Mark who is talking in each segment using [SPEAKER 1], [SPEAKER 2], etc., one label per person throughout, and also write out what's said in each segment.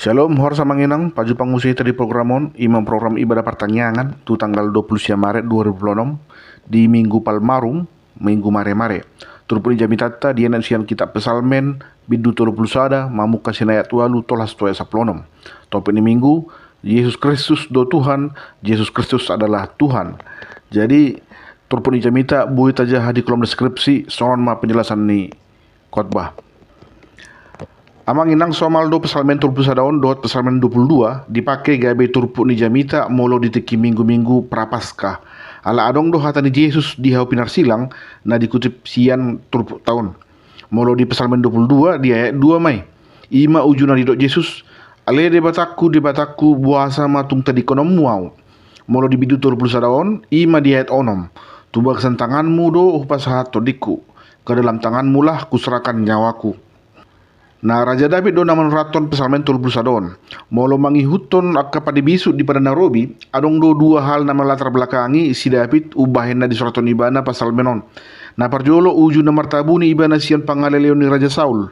[SPEAKER 1] Shalom, horsa manginang, paju pangusi tadi programon, imam program ibadah pertanyaan, tu tanggal 20 Maret 2026, di Minggu Palmarum, Minggu Mare-Mare. Turpuni jami tata, dia siang kitab pesalmen, bidu 30 mamuk kasih ayat walu tolas toya saplonom. Topik ini Minggu, Yesus Kristus do Tuhan, Yesus Kristus adalah Tuhan. Jadi, turpuni jami tak, buit aja di kolom deskripsi, soal ma penjelasan ni khotbah. Amang inang somal do pesalmen turpu sadaon dot pesalmen 22 dipakai gabe turpu ni jamita molo diteki minggu-minggu prapaskah. Ala adong do hata ni Yesus di hau pinar silang na dikutip sian turpu tahun. Molo di pesalmen 22 di ayat 2 mai. Ima ujuna di dok Yesus ale de bataku buasa matung tadi konom muau. Molo di bidu turpu sadaon ima di ayat onom. Tuba kesan tanganmu do upasahat todiku. Ke dalam tanganmu lah kuserahkan nyawaku. Nah, Raja David do naman raton pesalmen tulbul sadon. Molo mangihuton akka pada bisu di pada Nairobi, adong do dua hal nama latar belakangi si David ubahenna di suraton ibana pasal menon. Nah, parjolo uju na martabuni ibana sian pangaleleon ni Raja Saul.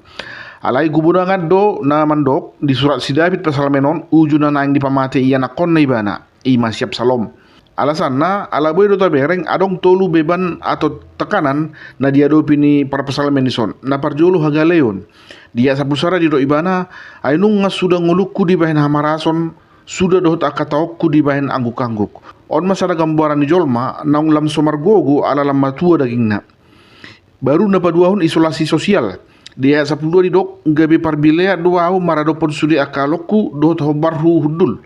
[SPEAKER 1] Alai gubunangan do na mandok di surat si David pasal menon uju na naing dipamate iya nakon na ibana. Ima siap salom. Alasan na alaboy do tabereng adong tolu beban atau tekanan na diadopi ni para pesalmen ni son. Na parjolo hagaleon. Dia sapusara di do ibana ainung sudah nguluku di bahen hamarason sudah dohot akataokku di bahen angguk-angguk. On masada gambaran ni jolma naung lam somargogo ala lam matua dagingna. Baru na paduahun isolasi sosial. Dia 10 di dok gabe parbilea duau maradopon sudi akalokku dohot hobarhu hudul.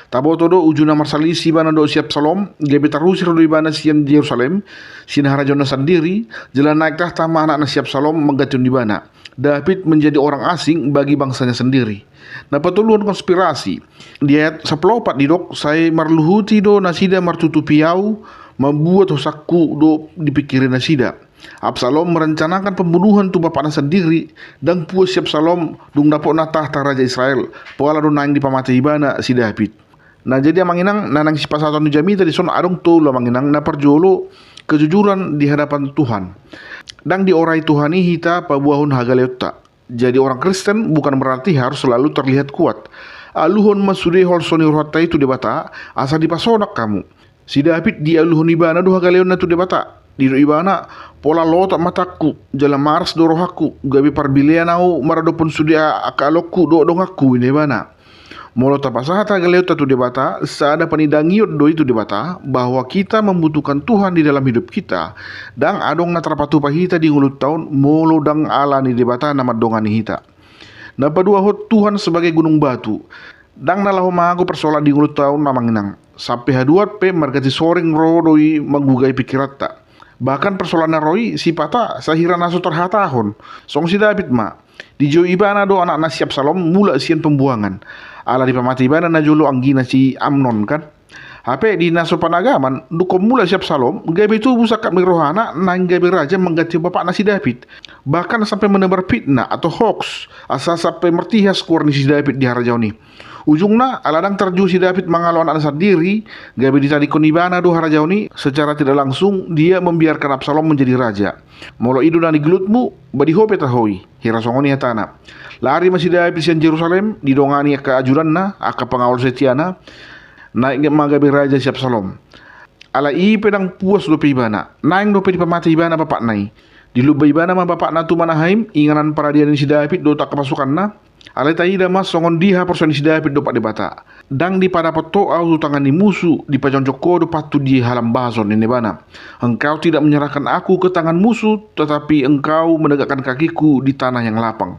[SPEAKER 1] Taboto do ujuna marsalisi bana do siap salom gabe tarusir do ibana sian Yerusalem sin harajona sendiri jalan naik tahta anak siap salom menggatun di bana. David menjadi orang asing bagi bangsanya sendiri. Nah patuluan konspirasi di ayat 14 di dok saya marluhuti do nasida martutupiau membuat hosakku do dipikirin nasida. Absalom merencanakan pembunuhan tu bapaknya sendiri dan puas siap salom dung dapok na tahta raja Israel poala do naing dipamati ibana si David. Nah jadi amanginang nanang si pasaton jami tadi son adong tolo amanginang na parjolo kejujuran di hadapan Tuhan. Dan di orai Tuhani hita pabuahun hagaleota. Jadi orang Kristen bukan berarti harus selalu terlihat kuat. Aluhon masude holsoni rohata itu debata asa dipasonak kamu. Si David di aluhon ibana do hagaleona tu debata. Di do ibana pola lotak mataku jalan mars do rohaku gabi parbilea nau maradopon sudia akalokku do dongaku ini bana. Molo tapasahata galeota tu debata, saada panidangiot do itu debata bahwa kita membutuhkan Tuhan di dalam hidup kita dan adong na terpatu pahita di ngulut tahun molo dang ala ni debata nama dongani hita. Na padua hot Tuhan sebagai gunung batu. Dang nalaho mago persoalan di ngulut tahun namanginang. Sampai haduat pe margati soring rodoi manggugai pikirata. Bahkan persoalan naroi si pata sahira naso terhatahon. Song si David ma. Di jo ibana do anak nasiap salom mula sian pembuangan. Ala di pamati ibana na jolo anggina si Amnon kan. Hape di naso panagaman duko mula siap salom gabe tu busakat mirohana nang gabe raja mengganti bapak nasi David. Bahkan sampai menebar fitnah atau hoax asa sampai mertihas kuar ni si David di harajau ni. Ujungna aladang terju si David mengalau anak sendiri gabe ditadi konibana do harajau ni secara tidak langsung dia membiarkan Absalom menjadi raja. Molo idu nani gelutmu badi hope tahoi hirasongoni hatana. Lari masih David sian Jerusalem didongani ke ajuranna aka pengawal setiana naik magabe raja siap salom. Ala i pedang puas do ibana naing do di pamati ibana bapak nai. Di lubba ibana ma bapak na tu Manahaim inganan paradian si David do tak kemasukan na. Alai taida mas songon diha person si David do pak debata. Dang di pada poto au tangan ni musuh di pajonjoko do patu di halam bason ini bana. Engkau tidak menyerahkan aku ke tangan musuh tetapi engkau menegakkan kakiku di tanah yang lapang.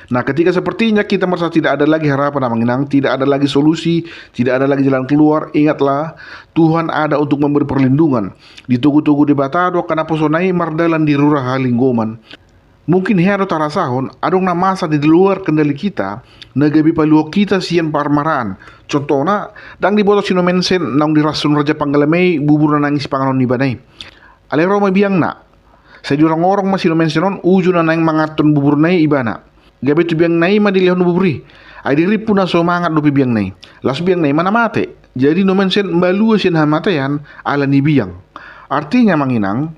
[SPEAKER 1] Nah ketika sepertinya kita merasa tidak ada lagi harapan amanginang, tidak ada lagi solusi, tidak ada lagi jalan keluar, ingatlah Tuhan ada untuk memberi perlindungan. Ditugu-tugu di batado karena posonai mardalan di rurah halinggoman. Mungkin hero tarasahon adong na masa di luar kendali kita, nagabi paluok kita sian parmaraan. Contohnya, dang diboto sino mensen naung dirasun raja panggalamay bubur na nangis panganon ni banay. Alero may biyang na. Sa orang-orang masino mensenon uju na nang mangaton bubur na ibana. Gabi tu biang nai ma dilihon buburi. Ay diri puna so mangat do biang nai. Las biang nai mana mate. Jadi no mensen balua sin hamatayan ala ni biang. Artinya manginang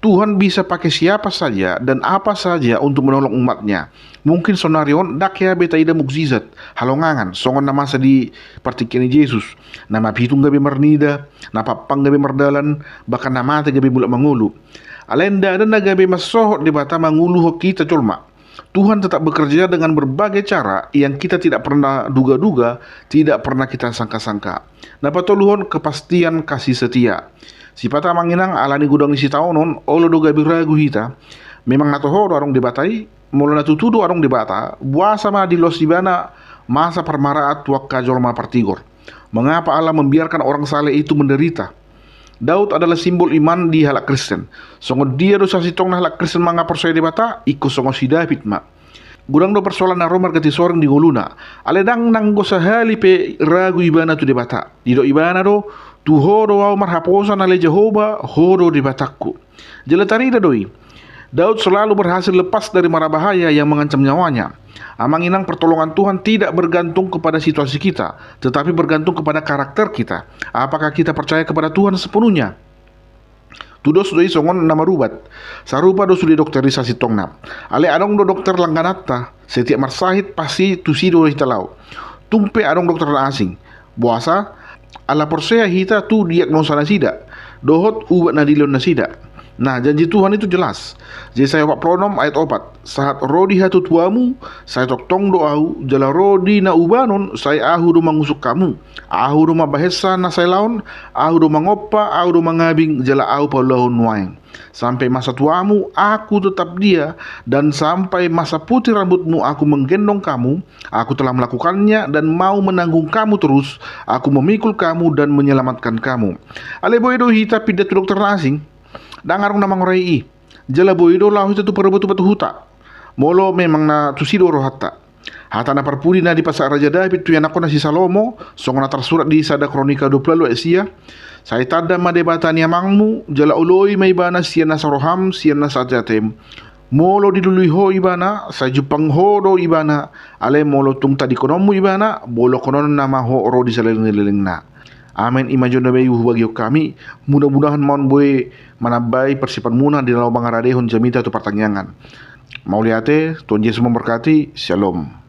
[SPEAKER 1] Tuhan bisa pakai siapa saja dan apa saja untuk menolong umatnya. Mungkin sonarion dak ya beta ida mukjizat halongangan songon nama di partikini Yesus. Nama pitung gabe mernida, nama pang gabe merdalan, bahkan nama te gabe bulak mangulu. Alenda dan gabe masohot di bata mangulu ho kita colma. Tuhan tetap bekerja dengan berbagai cara yang kita tidak pernah duga-duga, tidak pernah kita sangka-sangka. Napa toluhon kepastian kasih setia. Sipata manginang alani gudang isi taonon, olo do gabi ragu hita. Memang natoho do arong debatai, molo natutudo arong debata, buasa ma di los dibana masa permaraat wakka jolma partigor. Mengapa Allah membiarkan orang saleh itu menderita? Daud adalah simbol iman di halak Kristen. Songo dia dosa sitong na halak Kristen manga persoya debata, ikut songo si David ma. Gudang do persoalan na romar gati soreng di ngoluna. Aledang nang gosa hali pe ragu ibana tu debata. Dido ibana do tu horo au marhaposan ale Jehovah horo debatakku. Jelatari doi. Daud selalu berhasil lepas dari mara bahaya yang mengancam nyawanya. Amanginang pertolongan Tuhan tidak bergantung kepada situasi kita, tetapi bergantung kepada karakter kita. Apakah kita percaya kepada Tuhan sepenuhnya? Tudos doi songon nama rubat. Sarupa do sudi dokterisasi tongna. Ale adong do dokter langganata. Setiap marsahit pasti tusido hitalau. Tumpe adong dokter asing. Buasa ala porsea hita tu diagnosa nasida. Dohot ubat nadilon nasida. Nah, janji Tuhan itu jelas. Yesaya 46 ayat 4. Saat rodi hatu tuamu, saya toktong doau, jala rodi na ubanon, saya ahu do mangusuk kamu. Ahu do mabahesa na saya laon, ahu do mangopa, ahu do mangabing, jala ahu paulahun waeng. Sampai masa tuamu, aku tetap dia, dan sampai masa putih rambutmu, aku menggendong kamu. Aku telah melakukannya dan mau menanggung kamu terus. Aku memikul kamu dan menyelamatkan kamu. Ale boedo hita pidat dokter asing. Dangarong namang rai jala boido lahu itu perebutu batu huta molo memang na tusido rohatta hata na parpudi na di pasar Raja David tu yang aku nasi Salomo song na tersurat di sada kronika 20 Esia saya tada madebatan yamangmu jala uloi mai bana siana saroham siana sajatem molo dilului ho ibana sa jupang ho do ibana ale molo tung tadi konomu ibana bolo konon nama ho ro di saleng-leleng na. Amin imajon bayi bagi kami. Mudah-mudahan mon boy manabai persiapan muna di dalam bangaradehon jamita tu pertanyaan. Mau lihat Tuhan Yesus memberkati. Shalom.